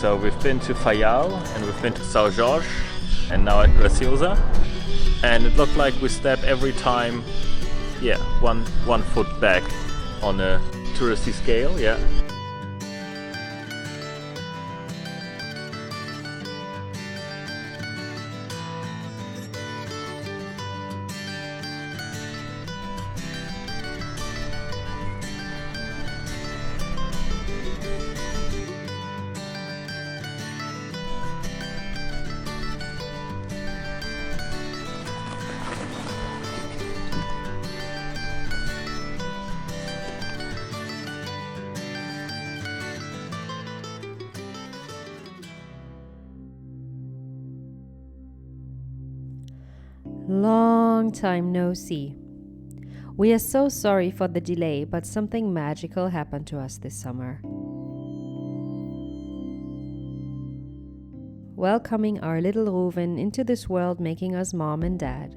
So we've been to Fayal and we've been to São Jorge and now at Graciosa. And it looked like we step every time, one foot back on a touristy scale, Long time no see. We are so sorry for the delay, but something magical happened to us this summer. Welcoming our little Reuven into this world, making us mom and dad.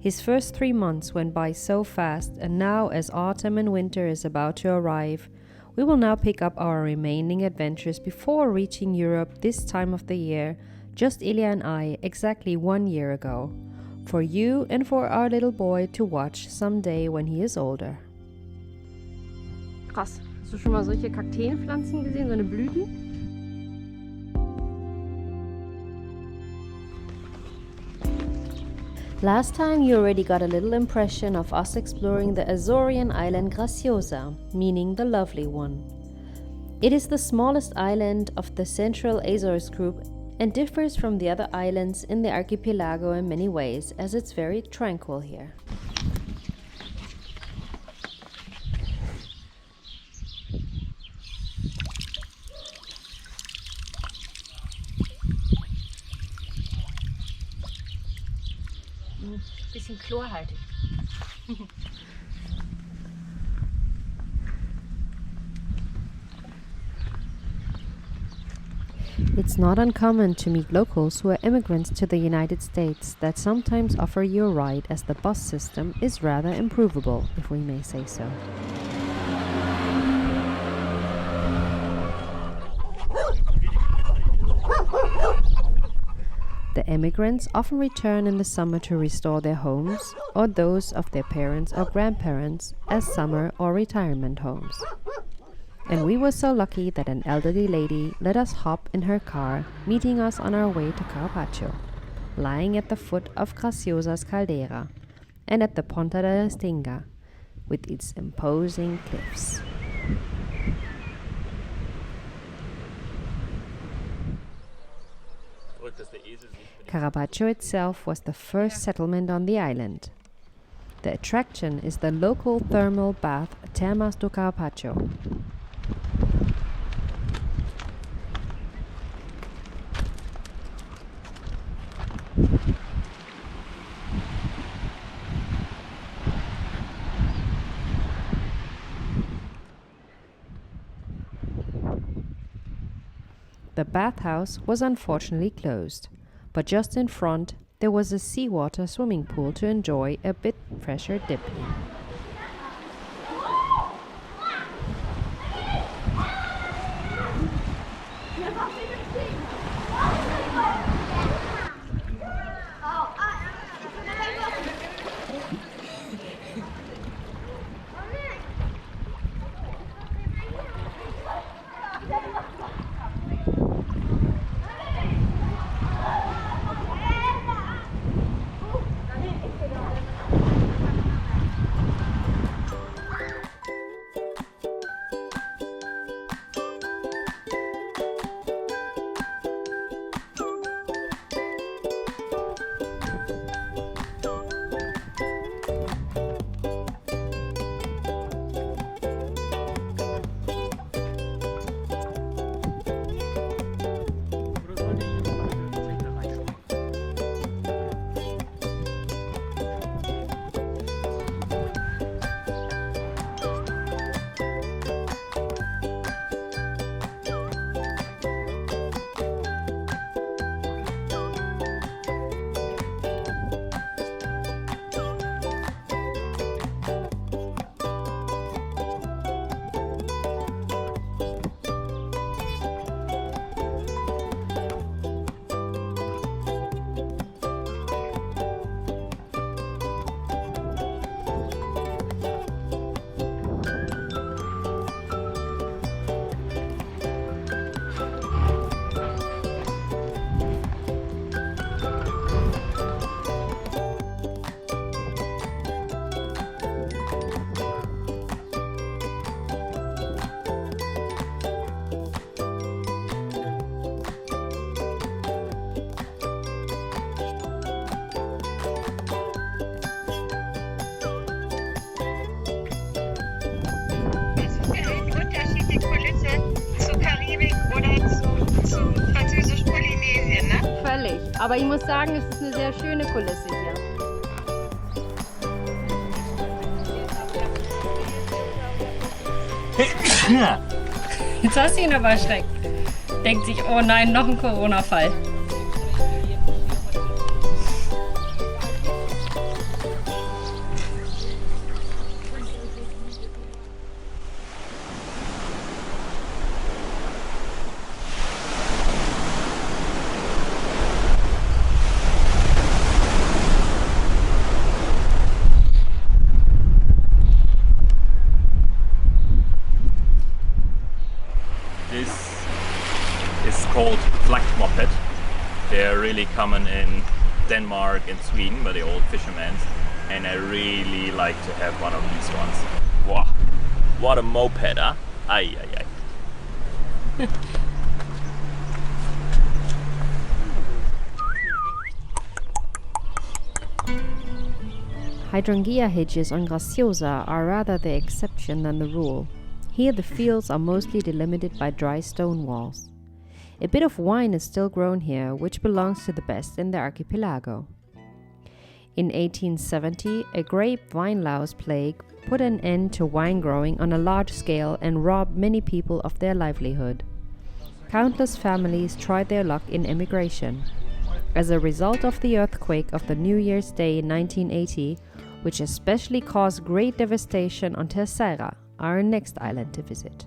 His first 3 months went by so fast, and now as autumn and winter is about to arrive, we will now pick up our remaining adventures before reaching Europe this time of the year, just Ilya and I, exactly 1 year ago. For you and for our little boy to watch someday when he is older. Krass. Hast du schon mal solche Kakteenpflanzen gesehen, so eine Blüten? Last time you already got a little impression of us exploring the Azorian island Graciosa, meaning the lovely one. It is the smallest island of the Central Azores group and differs from the other islands in the archipelago in many ways, as it's very tranquil here. Bisschen chlorhaltig. It's not uncommon to meet locals who are immigrants to the United States that sometimes offer you a ride, as the bus system is rather improvable, if we may say so. The immigrants often return in the summer to restore their homes or those of their parents or grandparents as summer or retirement homes. And we were so lucky that an elderly lady let us hop in her car, meeting us on our way to Carapacho, lying at the foot of Graciosa's caldeira and at the Ponta de la Stinga, with its imposing cliffs. Carapacho itself was the first settlement on the island. The attraction is the local thermal bath Termas do Carapacho. The bathhouse was unfortunately closed, but just in front there was a seawater swimming pool to enjoy a bit fresher dip in. Aber ich muss sagen, es ist eine sehr schöne Kulisse hier. Jetzt hast du ihn aber erschreckt. Denkt sich, oh nein, noch ein Corona-Fall. Called flag moped. They're really common in Denmark and Sweden by the old fishermen, and I really like to have one of these ones. Wow, what a moped, huh? Ay, ay, ay. Hydrangea hedges on Graciosa are rather the exception than the rule. Here the fields are mostly delimited by dry stone walls. A bit of wine is still grown here, which belongs to the best in the archipelago. In 1870, a grape vine louse plague put an end to wine growing on a large scale and robbed many people of their livelihood. Countless families tried their luck in emigration. As a result of the earthquake of the New Year's Day in 1980, which especially caused great devastation on Terceira, our next island to visit.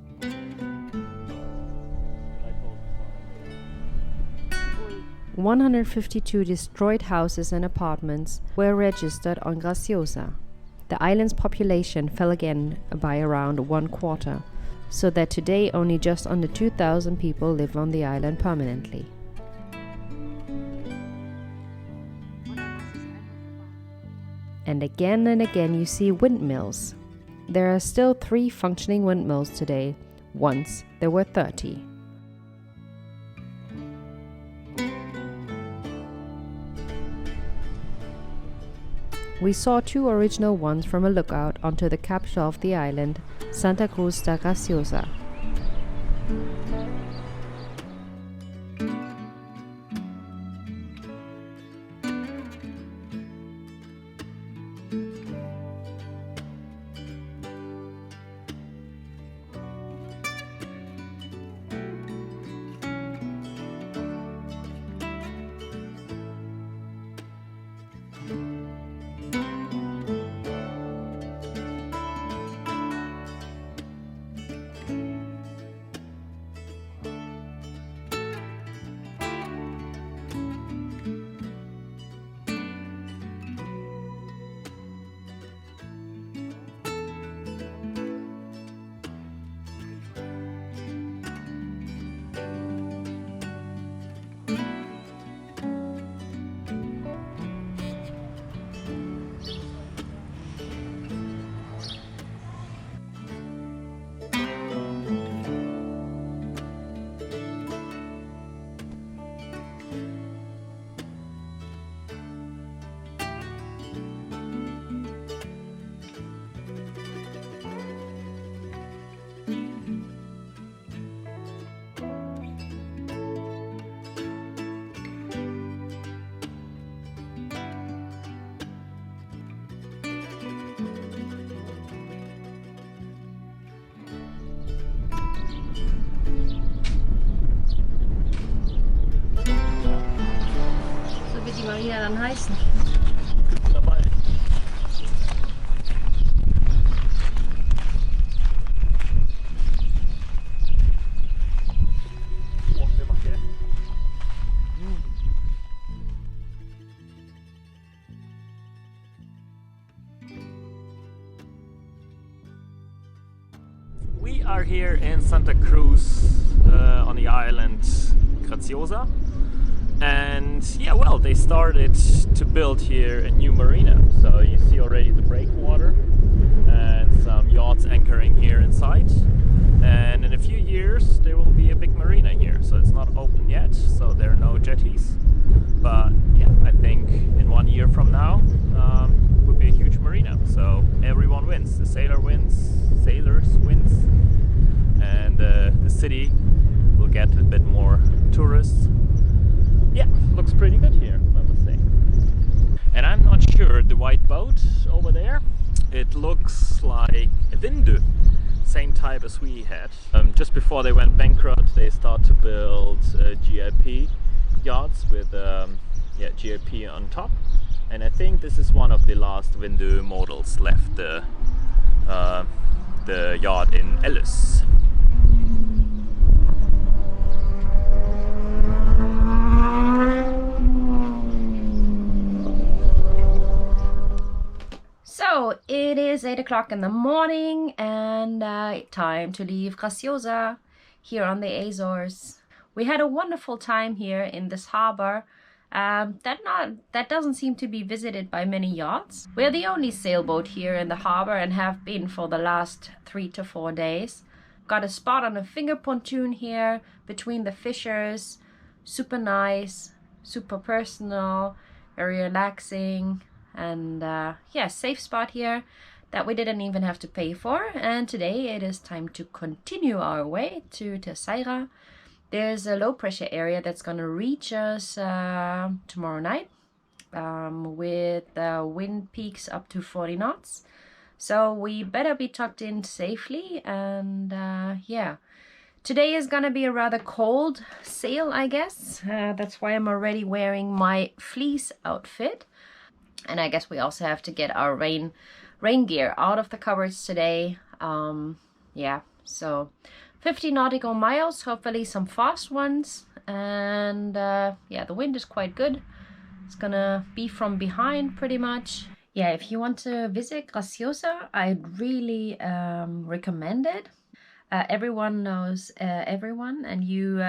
152 destroyed houses and apartments were registered on Graciosa. The island's population fell again by around 1/4, so that today only just under 2,000 people live on the island permanently. And again you see windmills. There are still 3 functioning windmills today. Once there were 30. We saw 2 original ones from a lookout onto the capital of the island, Santa Cruz da Graciosa. Marina dann heißen? Dabei. Oh, wer macht der? We are here in Santa Cruz on the island Graciosa. And yeah, well, they started to build here a new marina. So you see already the breakwater and some yachts anchoring here inside. And in a few years there will be a big marina here. So it's not open yet, so there are no jetties. But yeah, I think in 1 year from now it will be a huge marina. So everyone wins. The sailors wins, and the city will get a bit more tourists. Yeah, looks pretty good here. It looks like a window, same type as we had. Just before they went bankrupt, they started to build GLP yachts with GLP on top. And I think this is one of the last window models left, the yacht in Ellis. So it is 8 o'clock in the morning and time to leave Graciosa here on the Azores. We had a wonderful time here in this harbor that doesn't seem to be visited by many yachts. We're the only sailboat here in the harbor and have been for the last 3 to 4 days. Got a spot on a finger pontoon here between the fishers. Super nice, super personal, very relaxing. And safe spot here that we didn't even have to pay for. And today it is time to continue our way to Terceira. There's a low pressure area that's going to reach us tomorrow night with wind peaks up to 40 knots. So we better be tucked in safely. And today is going to be a rather cold sail, I guess. That's why I'm already wearing my fleece outfit. And I guess we also have to get our rain gear out of the cupboards today. So 50 nautical miles, hopefully some fast ones. And the wind is quite good. It's gonna be from behind pretty much. Yeah, if you want to visit Graciosa, I'd really recommend it. Everyone knows everyone, and you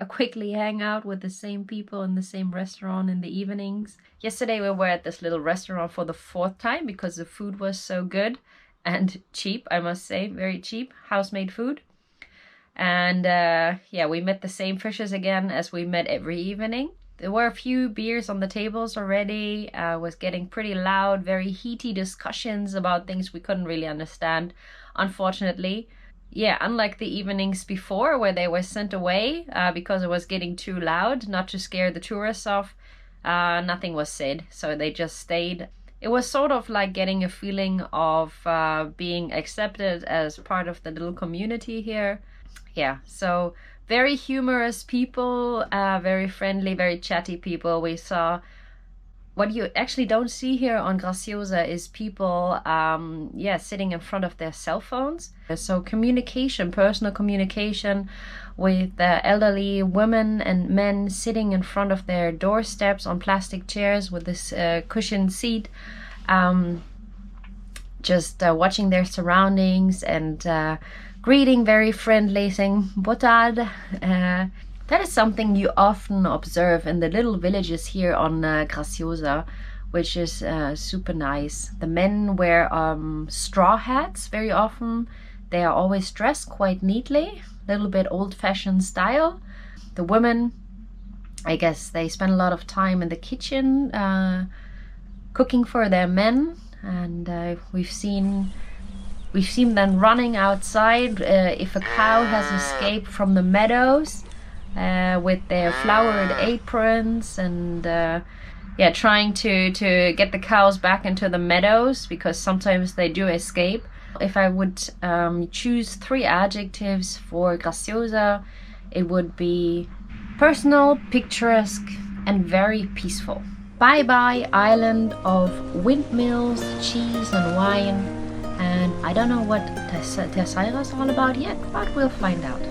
quickly hang out with the same people in the same restaurant in the evenings. Yesterday we were at this little restaurant for the 4th time because the food was so good and cheap, I must say, very cheap, house-made food. And we met the same fishers again as we met every evening. There were a few beers on the tables already. Was getting pretty loud, very heaty discussions about things we couldn't really understand, unfortunately. Yeah, unlike the evenings before where they were sent away because it was getting too loud, not to scare the tourists off, nothing was said, so they just stayed. It was sort of like getting a feeling of being accepted as part of the little community here. Yeah, so very humorous people, very friendly, very chatty people. We saw what you actually don't see here on Graciosa is people, sitting in front of their cell phones. So communication, personal communication with elderly women and men sitting in front of their doorsteps on plastic chairs with this cushioned seat, just watching their surroundings and greeting very friendly, saying "Boa tarde." That is something you often observe in the little villages here on Graciosa, which is super nice. The men wear straw hats very often. They are always dressed quite neatly, a little bit old-fashioned style. The women, I guess they spend a lot of time in the kitchen cooking for their men, and we've seen them running outside if a cow has escaped from the meadows. With their flowered aprons and trying to get the cows back into the meadows because sometimes they do escape. If I would choose 3 adjectives for Graciosa, it would be personal, picturesque, and very peaceful. Bye-bye island of windmills, cheese and wine, and I don't know what Terceira is all about yet, but we'll find out.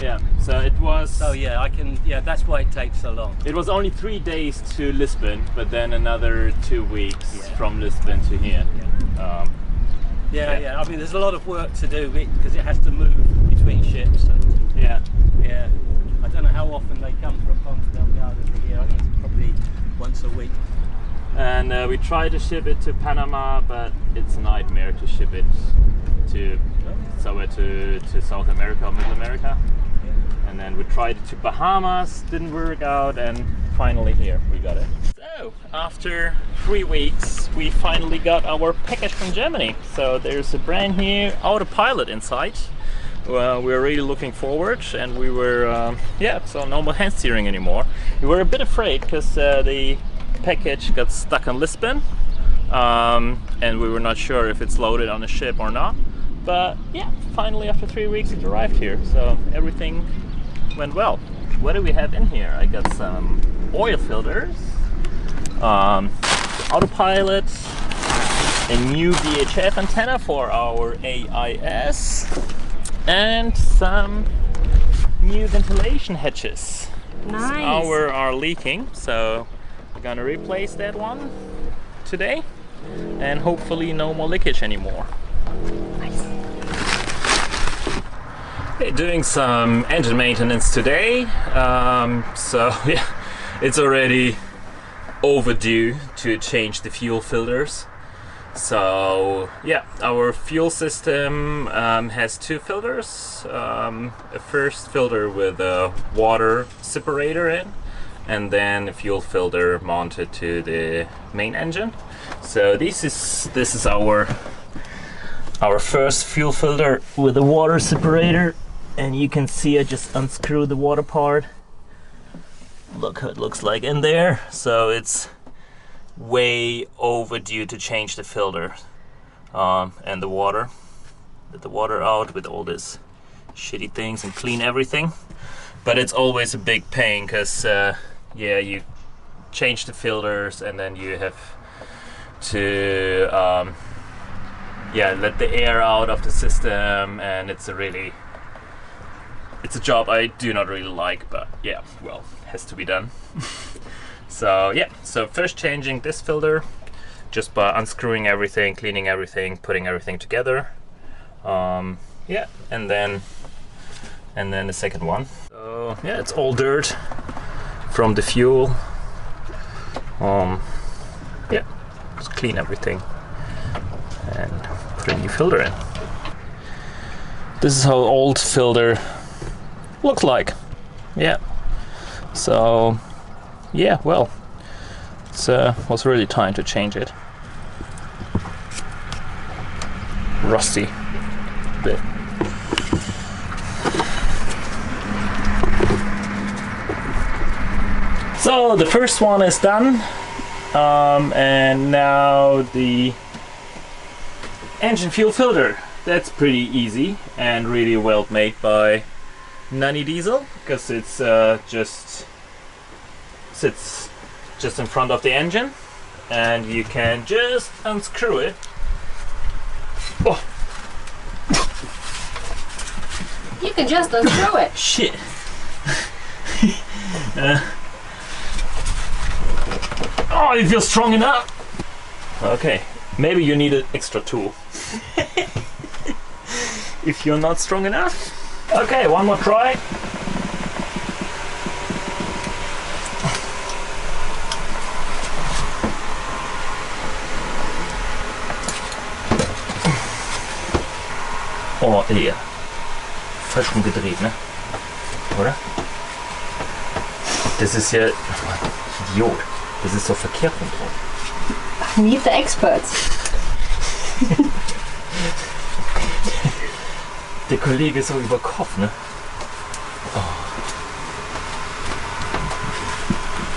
Yeah, so it was... So yeah, I can, yeah, that's why it takes so long. It was only 3 days to Lisbon, but then another 2 weeks from Lisbon to here. Yeah. I mean, there's a lot of work to do because it has to move between ships. And, Yeah. I don't know how often they come from Ponta Delgado to here. I think it's probably once a week. And we tried to ship it to Panama, but it's a nightmare to ship it to somewhere to South America or Middle America. And then we tried it to Bahamas, didn't work out, and finally here we got it. So after 3 weeks we finally got our package from Germany. So there's a brand new autopilot inside. Well, we were really looking forward, and we were so no more hand steering anymore. We were a bit afraid because the package got stuck in Lisbon, and we were not sure if it's loaded on the ship or not. But yeah, finally after 3 weeks it arrived here, so everything went well. What do we have in here? I got some oil filters, autopilot, a new VHF antenna for our AIS, and some new ventilation hatches. Nice. Our are leaking, so we're gonna replace that one today, and hopefully no more leakage anymore. Nice. Doing some engine maintenance today, so yeah, it's already overdue to change the fuel filters. So yeah, our fuel system has 2 filters, a first filter with a water separator in, and then a fuel filter mounted to the main engine. So this is our first fuel filter with a water separator. And you can see I just unscrew the water part. Look how it looks like in there. So it's way overdue to change the filter and the water. Let the water out with all this shitty things and clean everything. But it's always a big pain because you change the filters and then you have to let the air out of the system, and it's a job I do not really like, but yeah, well, has to be done. So first changing this filter just by unscrewing everything, cleaning everything, putting everything together. And then the second one. So yeah, it's all dirt from the fuel. Just clean everything and put a new filter in. This is how old filter looks like. Yeah, so yeah, well, it was really time to change it. Rusty bit. So the first one is done, and now the engine fuel filter. That's pretty easy and really well made by Nani Diesel, because it's just sits just in front of the engine, and you can just unscrew it. Oh. You can just unscrew it. Shit. Oh, you feel strong enough. Okay, maybe you need an extra tool. If you're not strong enough. Okay, one more try. Oh, eher. Falsch rumgedreht, ne? Oder? Das ist ja... Idiot. Das ist doch verkehrt rum drauf. Meet the experts. Der Kollege ist so über Kopf, ne?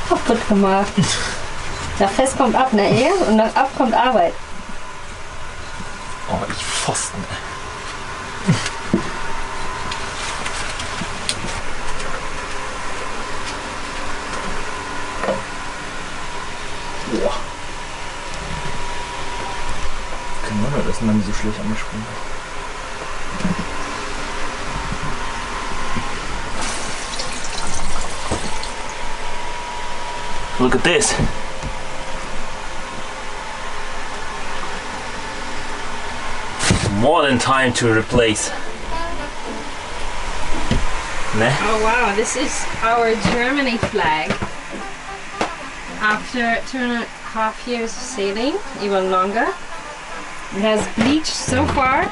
Kaputt gemacht. Nach fest kommt ab, ne? Ehe und nach ab kommt Arbeit. Oh, ich Pfosten. Boah. Kein Wunder, dass man so schlecht angesprungen hat. Look at this. More than time to replace. Ne? Oh wow, this is our Germany flag. After 2.5 years of sailing, even longer, it has bleached so far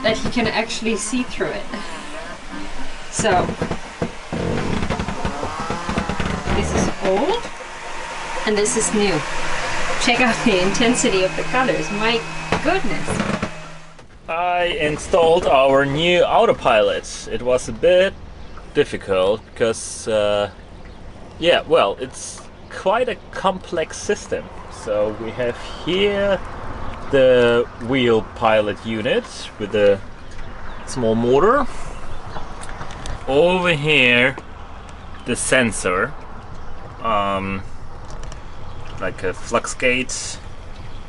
that you can actually see through it. So, this is old and this is new. Check out the intensity of the colors, my goodness. I installed our new autopilot. It was a bit difficult because, yeah, well, it's quite a complex system. So we have here the wheel pilot unit with a small motor. Over here, the sensor, like a flux gauge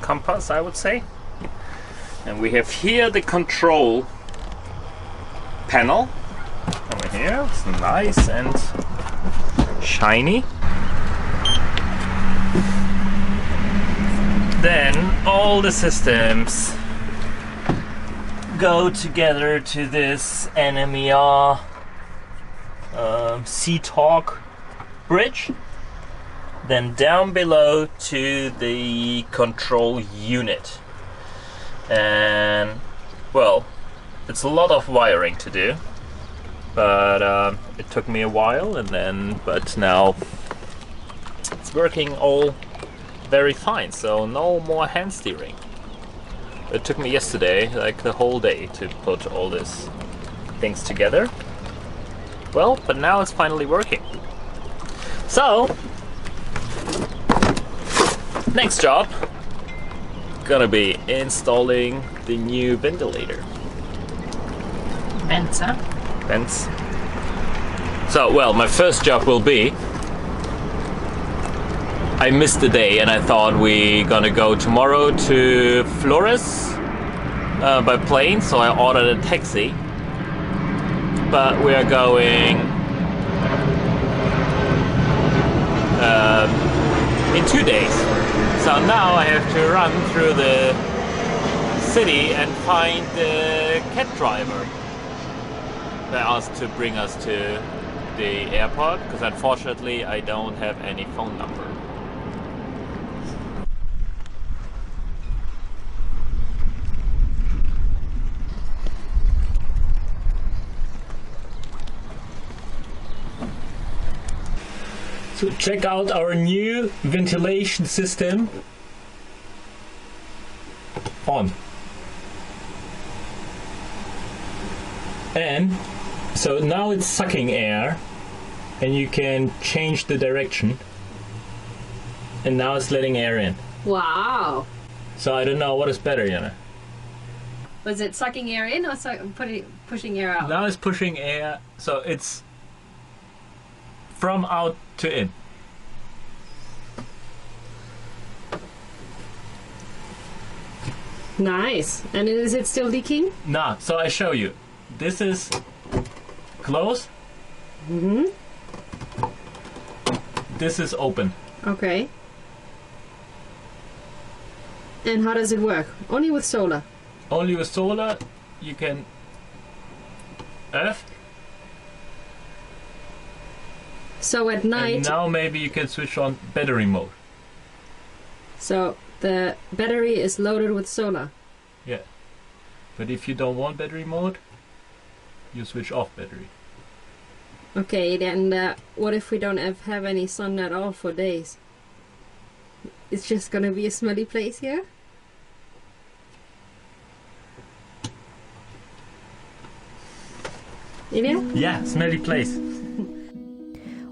compass, I would say. And we have here the control panel over here. It's nice and shiny. Then all the systems go together to this NMER Sea Talk bridge. Then down below to the control unit. And well, it's a lot of wiring to do, but it took me a while, but now it's working all very fine, so no more hand steering. It took me yesterday, like the whole day, to put all these things together. Well, but now it's finally working. So, next job gonna be installing the new ventilator. Vents, huh? Vents. So, well, my first job will be, I missed the day and I thought we gonna go tomorrow to Flores by plane, so I ordered a taxi. But we are going in 2 days. So now I have to run through the city and find the cab driver. They asked to bring us to the airport because unfortunately I don't have any phone number. So check out our new ventilation system. On. And so now it's sucking air and you can change the direction. And now it's letting air in. Wow. So I don't know what is better, Jana. Was it sucking air in or pushing air out? Now it's pushing air, so it's from out to in. Nice. And is it still leaking? Nah, so I show you. This is closed. Mm-hmm. This is open. Okay. And how does it work? Only with solar? Only with solar you can earth. So at night... And now maybe you can switch on battery mode. So the battery is loaded with solar? Yeah. But if you don't want battery mode, you switch off battery. Okay, then what if we don't have any sun at all for days? It's just gonna be a smelly place here? Ilya? Yeah, smelly place.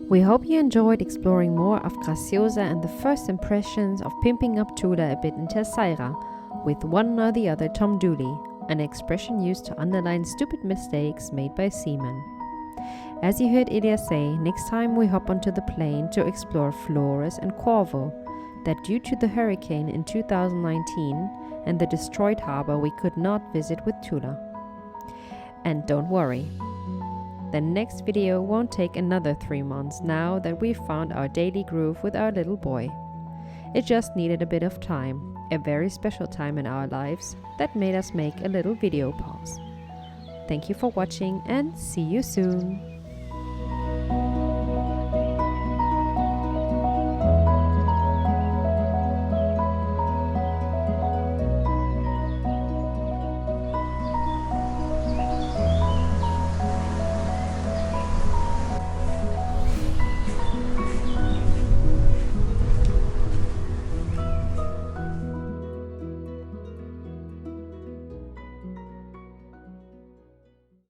We hope you enjoyed exploring more of Graciosa and the first impressions of pimping up Thula a bit in Terceira with one or the other Tom Dooley, an expression used to underline stupid mistakes made by seamen. As you heard Ilya say, next time we hop onto the plane to explore Flores and Corvo, that due to the hurricane in 2019 and the destroyed harbor we could not visit with Thula. And don't worry, the next video won't take another 3 months now that we've found our daily groove with our little boy. It just needed a bit of time, a very special time in our lives that made us make a little video pause. Thank you for watching and see you soon!